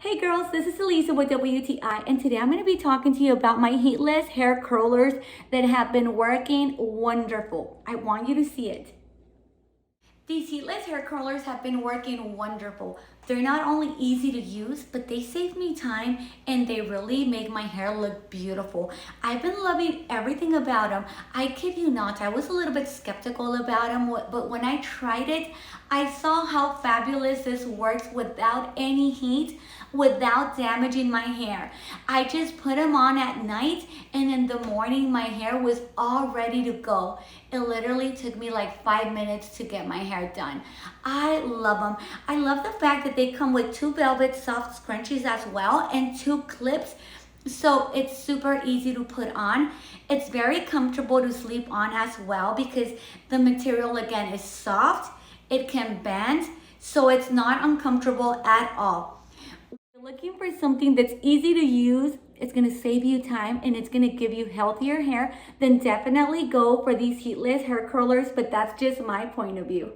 Hey girls, this is Elisa with WTI, and today I'm going to be talking to you about my heatless hair curlers that have been working wonderful. I want you to see it. These heatless hair curlers have been working wonderful. They're not only easy to use, but they save me time and they really make my hair look beautiful. I've been loving everything about them. I kid you not, I was a little bit skeptical about them, but when I tried it, I saw how fabulous this works without any heat, without damaging my hair. I just put them on at night, and in the morning my hair was all ready to go. It literally took me like 5 minutes to get my hair done. I love them. I love the fact that they come with 2 velvet soft scrunchies as well and 2 clips. So it's super easy to put on. It's very comfortable to sleep on as well because the material again is soft. It can bend, so it's not uncomfortable at all. If you're looking for something that's easy to use, it's going to save you time, and it's going to give you healthier hair, then definitely go for these heatless hair curlers, but that's just my point of view.